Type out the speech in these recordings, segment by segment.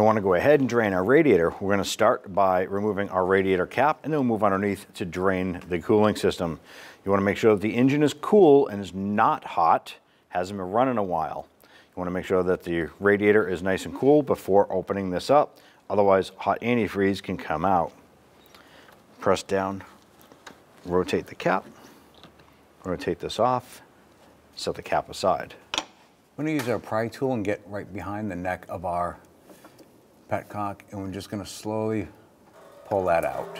want to go ahead and drain our radiator, we're going to start by removing our radiator cap, and then we'll move underneath to drain the cooling system. You want to make sure that the engine is cool and is not hot, hasn't been running a while. You want to make sure that the radiator is nice and cool before opening this up. Otherwise, hot antifreeze can come out. Press down, rotate the cap, rotate this off, set the cap aside. We're going to use our pry tool and get right behind the neck of our petcock, and we're just going to slowly pull that out.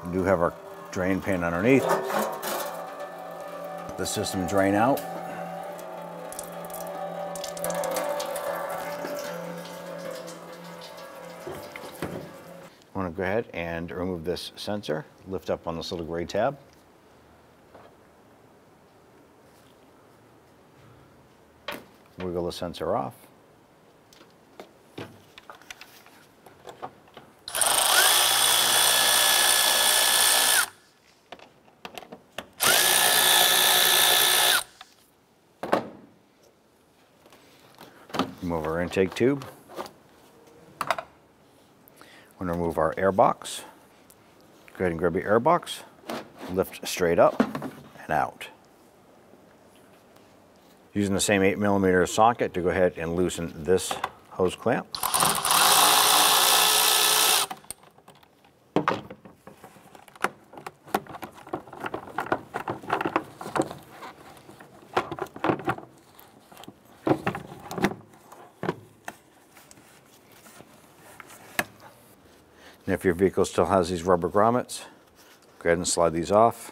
We do have our drain pan underneath. Let the system drain out. I want to go ahead and remove this sensor, lift up on this little gray tab. Wiggle the sensor off. Remove our intake tube. We're going to remove our air box. Go ahead and grab your air box, lift straight up and out. Using the same 8mm socket to go ahead and loosen this hose clamp. And if your vehicle still has these rubber grommets, go ahead and slide these off.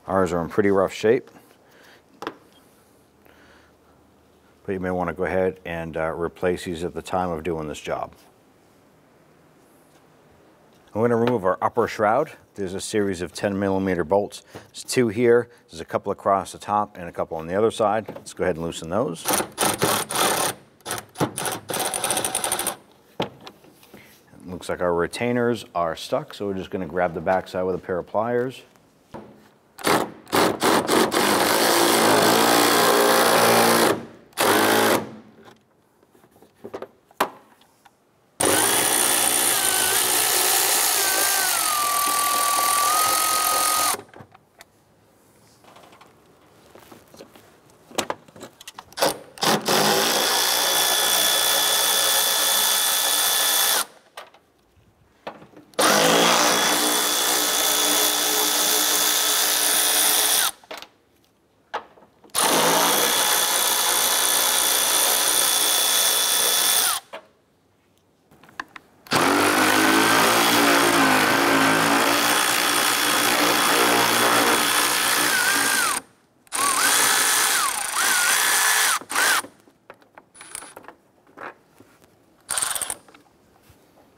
Ours are in pretty rough shape, but you may want to go ahead and replace these at the time of doing this job. I'm going to remove our upper shroud. There's a series of 10mm bolts. There's 2 here, there's a couple across the top and a couple on the other side. Let's go ahead and loosen those. Looks like our retainers are stuck, so we're just going to grab the backside with a pair of pliers.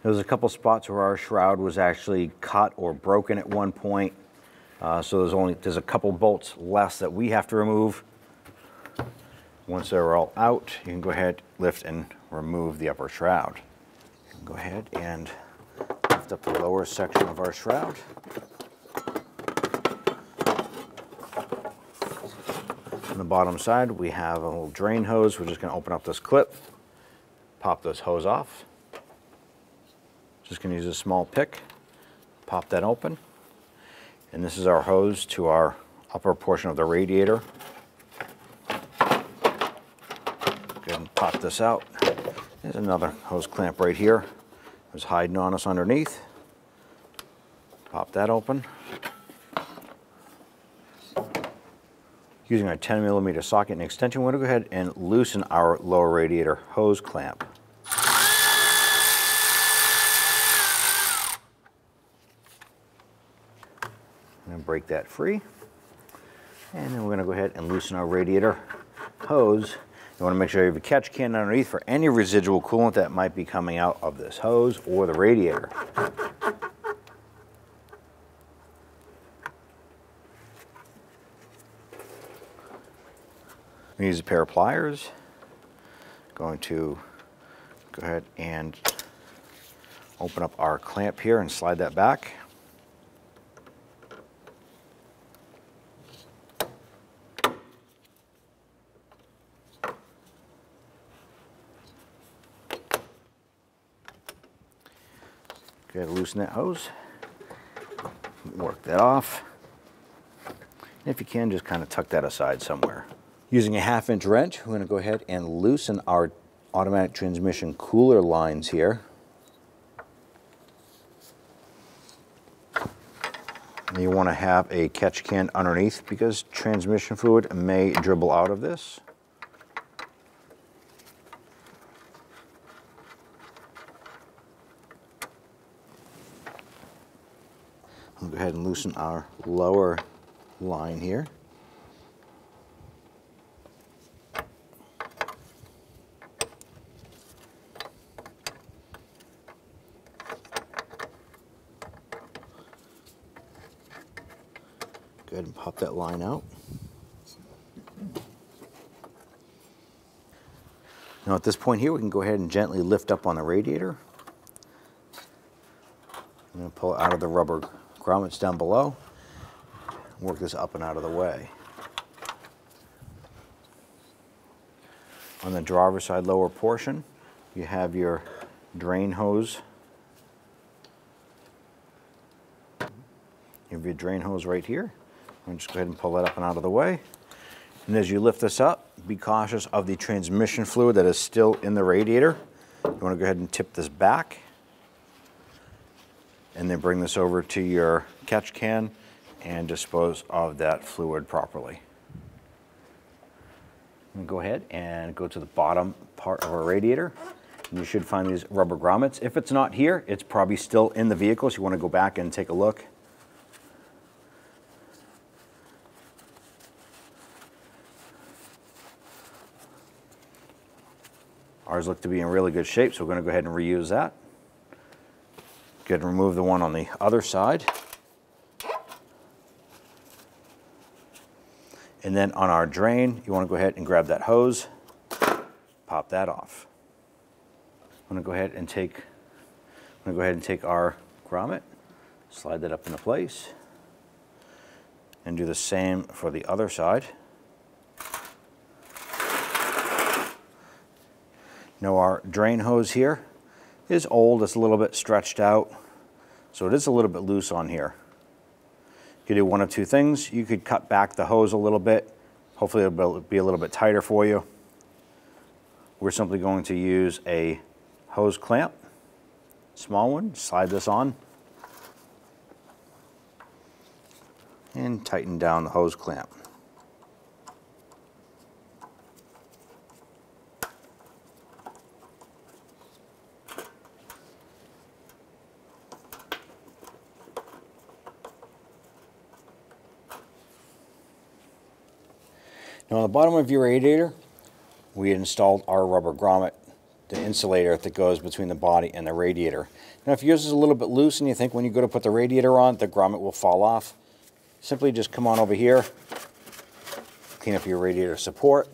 There was a couple spots where our shroud was actually cut or broken at one point. So there's a couple bolts less that we have to remove. Once they're all out, you can go ahead, lift and remove the upper shroud. You can go ahead and lift up the lower section of our shroud. On the bottom side, we have a little drain hose. We're just going to open up this clip, pop this hose off. Just going to use a small pick, pop that open. And this is our hose to our upper portion of the radiator. Go ahead and pop this out. There's another hose clamp right here. It was hiding on us underneath. Pop that open. Using our 10mm socket and extension, we're going to go ahead and loosen our lower radiator hose clamp. And break that free. And then we're going to go ahead and loosen our radiator hose. You want to make sure you have a catch can underneath for any residual coolant that might be coming out of this hose or the radiator. We use a pair of pliers. Going to go ahead and open up our clamp here and slide that back. Go ahead and loosen that hose. Work that off. If you can, just kind of tuck that aside somewhere. Using a 1/2-inch wrench, we're going to go ahead and loosen our automatic transmission cooler lines here. And you want to have a catch can underneath because transmission fluid may dribble out of this. I'll go ahead and loosen our lower line here. Go ahead and pop that line out. Now at this point here, we can go ahead and gently lift up on the radiator. I'm going to pull it out of the rubber grommets down below. Work this up and out of the way. On the driver's side lower portion, you have your drain hose. You have your drain hose right here. And just go ahead and pull that up and out of the way. And as you lift this up, be cautious of the transmission fluid that is still in the radiator. You want to go ahead and tip this back. And then bring this over to your catch can and dispose of that fluid properly. And go ahead and go to the bottom part of our radiator. And you should find these rubber grommets. If it's not here, it's probably still in the vehicle, so you want to go back and take a look. Ours look to be in really good shape, so we're going to go ahead and reuse that. Go ahead and remove the one on the other side. And then on our drain, you want to go ahead and grab that hose, pop that off. I'm going to go ahead and take our grommet, slide that up into place, and do the same for the other side. Now our drain hose here is old, it's a little bit stretched out, so it is a little bit loose on here. You could do one of two things. You could cut back the hose a little bit. Hopefully it'll be a little bit tighter for you. We're simply going to use a hose clamp, small one, slide this on, and tighten down the hose clamp. Now on the bottom of your radiator, we installed our rubber grommet, the insulator that goes between the body and the radiator. Now if yours is a little bit loose and you think when you go to put the radiator on, the grommet will fall off, simply just come on over here, clean up your radiator support,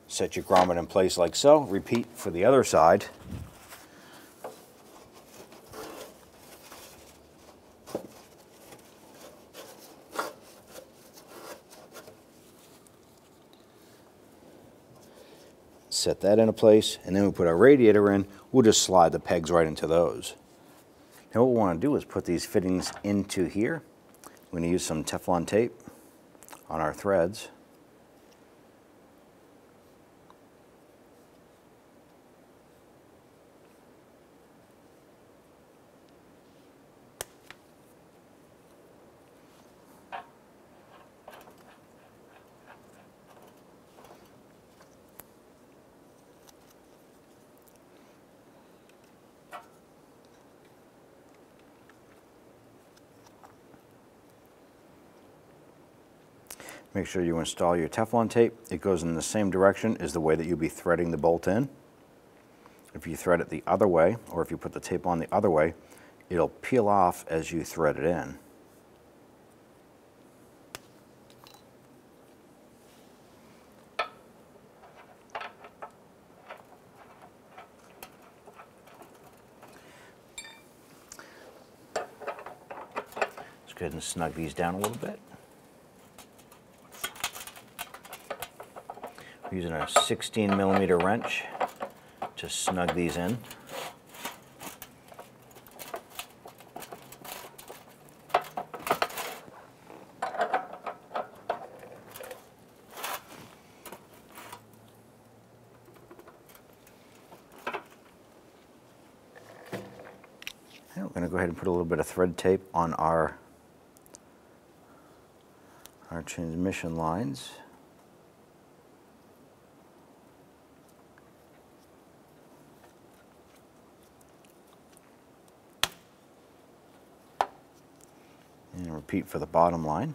set your grommet in place like so, repeat for the other side. Set that into place, and then we put our radiator in. We'll just slide the pegs right into those. Now what we want to do is put these fittings into here. We're going to use some Teflon tape on our threads. Make sure you install your Teflon tape. It goes in the same direction as the way that you'll be threading the bolt in. If you thread it the other way, or if you put the tape on the other way, it'll peel off as you thread it in. Let's go ahead and snug these down a little bit. We're using a 16mm wrench to snug these in. going to go ahead and put a little bit of thread tape on our transmission lines. And repeat for the bottom line.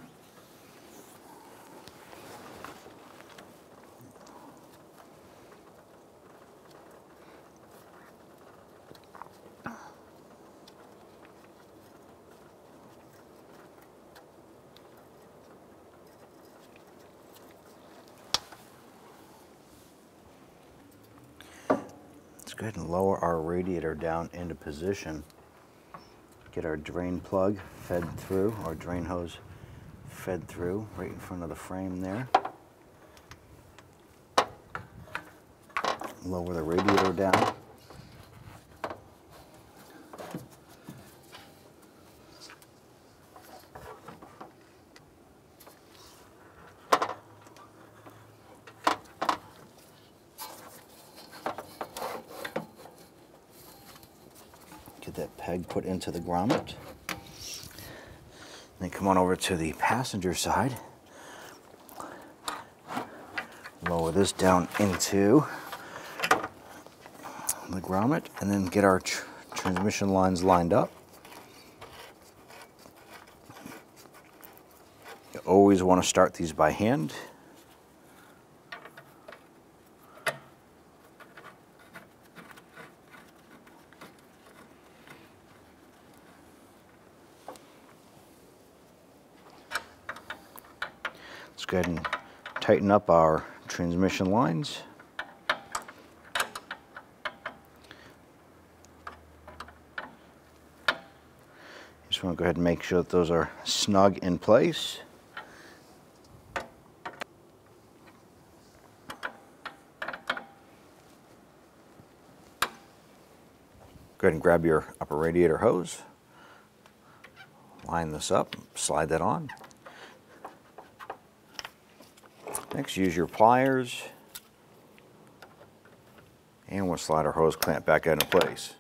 Let's go ahead and lower our radiator down into position. Get our drain plug fed through, our drain hose fed through, right in front of the frame there. Lower the radiator down. Get that peg put into the grommet. Then come on over to the passenger side. Lower this down into the grommet and then get our transmission lines lined up. You always want to start these by hand. Let's go ahead and tighten up our transmission lines. Just want to go ahead and make sure that those are snug in place. Go ahead and grab your upper radiator hose. Line this up, slide that on. Next, use your pliers, and we'll slide our hose clamp back into place.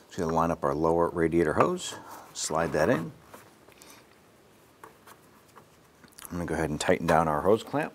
So we'll line up our lower radiator hose, slide that in. I'm going to go ahead and tighten down our hose clamp.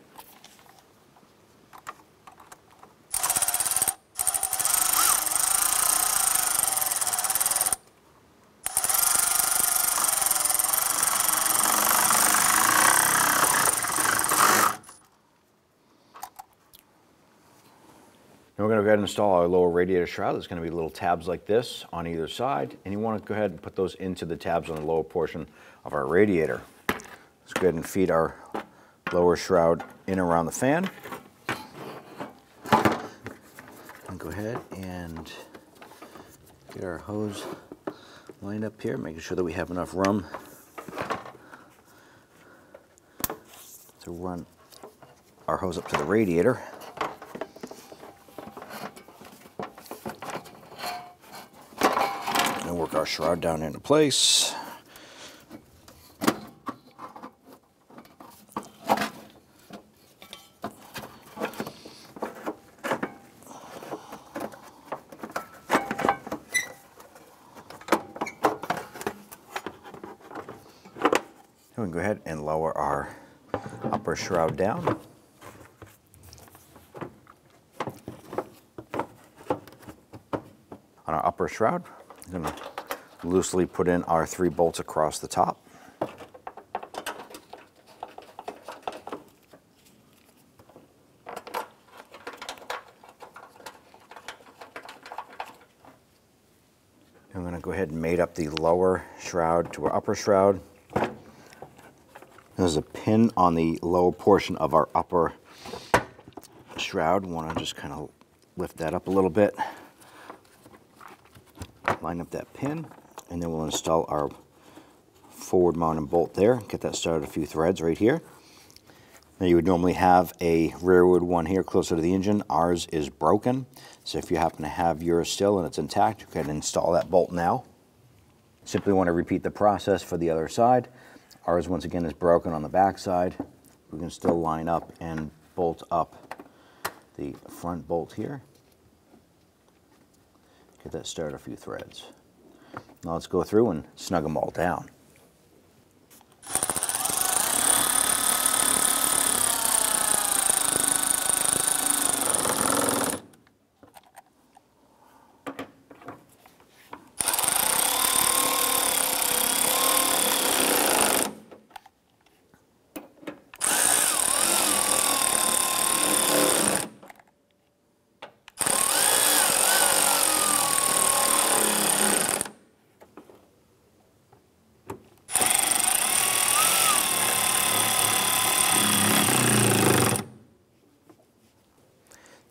Then we're going to go ahead and install our lower radiator shroud. There's going to be little tabs like this on either side, and you want to go ahead and put those into the tabs on the lower portion of our radiator. Let's go ahead and feed our lower shroud in around the fan. And go ahead and get our hose lined up here, making sure that we have enough room to run our hose up to the radiator. And work our shroud down into place. We can go ahead and lower our upper shroud down. On our upper shroud, I'm going to loosely put in our 3 bolts across the top. I'm going to go ahead and mate up the lower shroud to our upper shroud. There's a pin on the lower portion of our upper shroud. We want to just kind of lift that up a little bit. Line up that pin, and then we'll install our forward mounted bolt there. Get that started a few threads right here. Now you would normally have a rearward one here closer to the engine. Ours is broken, so if you happen to have yours still and it's intact, you can install that bolt now. Simply want to repeat the process for the other side. Ours once again is broken on the back side. we can still line up and bolt up the front bolt here. Get that started a few threads. Now let's go through and snug them all down.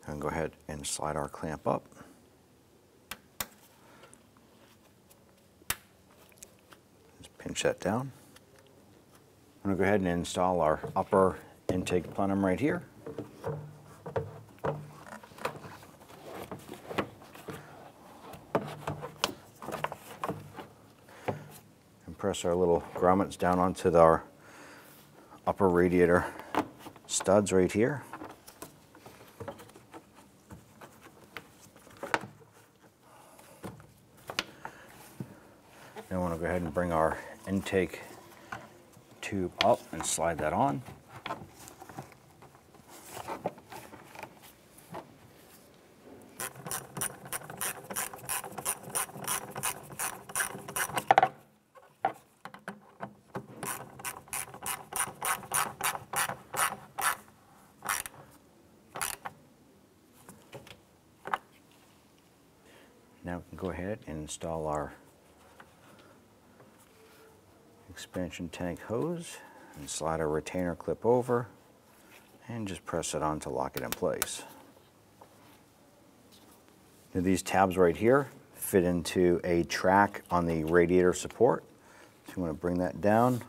And go ahead and slide our clamp up. Just pinch that down. I'm going to go ahead and install our upper intake plenum right here. And press our little grommets down onto our upper radiator studs right here. Now I want to go ahead and bring our intake tube up and slide that on. Now we can go ahead and install our expansion tank hose and slide our retainer clip over and just press it on to lock it in place. Now these tabs right here fit into a track on the radiator support. So you want to bring that down,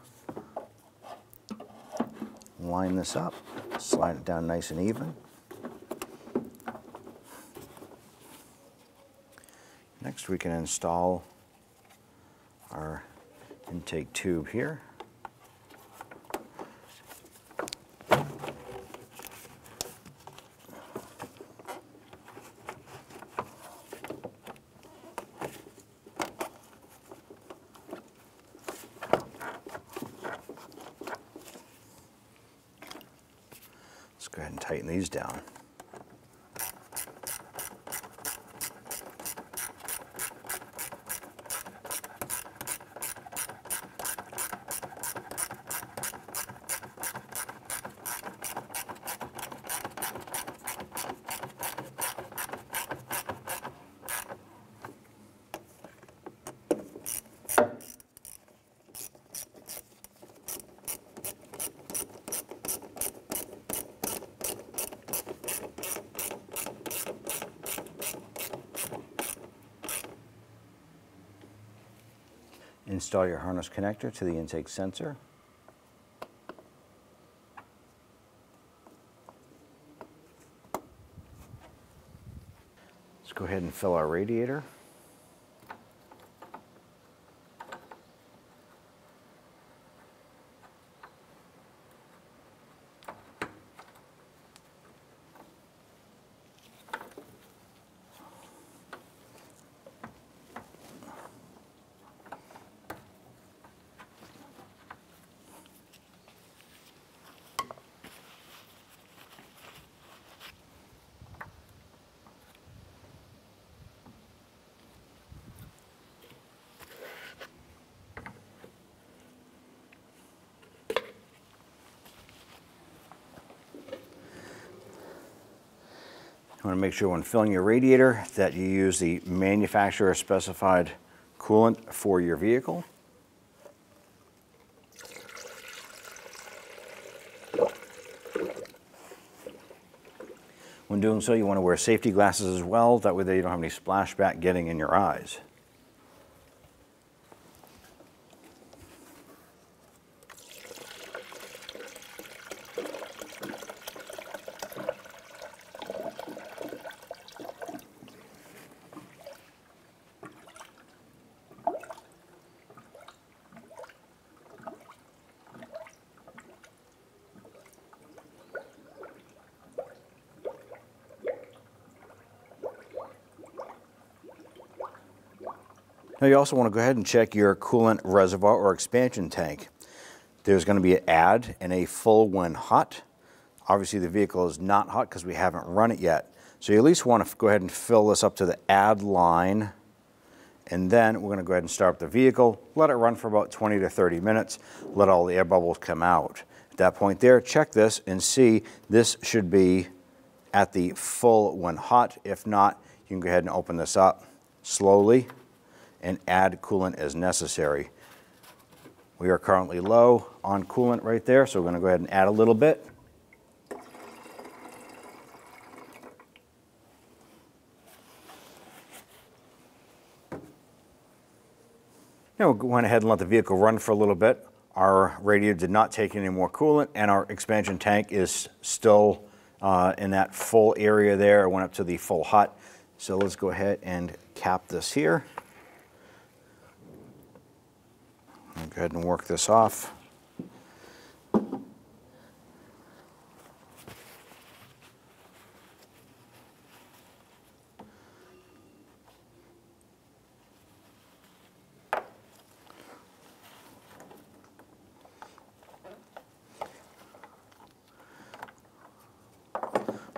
line this up, slide it down nice and even. Next we can install our intake tube here. Let's go ahead and tighten these down. Install your harness connector to the intake sensor. Let's go ahead and fill our radiator. You want to make sure when filling your radiator that you use the manufacturer specified coolant for your vehicle. When doing so, you want to wear safety glasses as well. That way you don't have any splashback getting in your eyes. Now you also want to go ahead and check your coolant reservoir or expansion tank. There's going to be an add and a full when hot. Obviously the vehicle is not hot because we haven't run it yet. So you at least want to go ahead and fill this up to the add line, and then we're going to go ahead and start up the vehicle, let it run for about 20 to 30 minutes, let all the air bubbles come out. At that point there, check this and see this should be at the full when hot. If not, you can go ahead and open this up slowly and add coolant as necessary. We are currently low on coolant right there, so we're going to go ahead and add a little bit. Now we went ahead and let the vehicle run for a little bit. Our radiator did not take any more coolant, and our expansion tank is still in that full area there. It went up to the full hot. So let's go ahead and cap this here. I'll go ahead and work this off.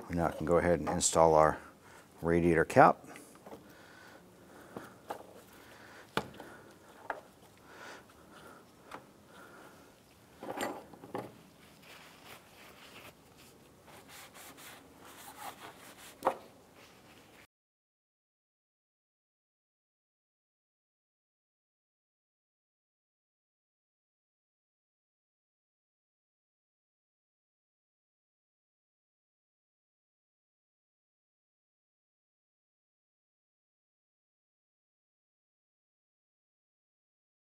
We now can go ahead and install our radiator cap.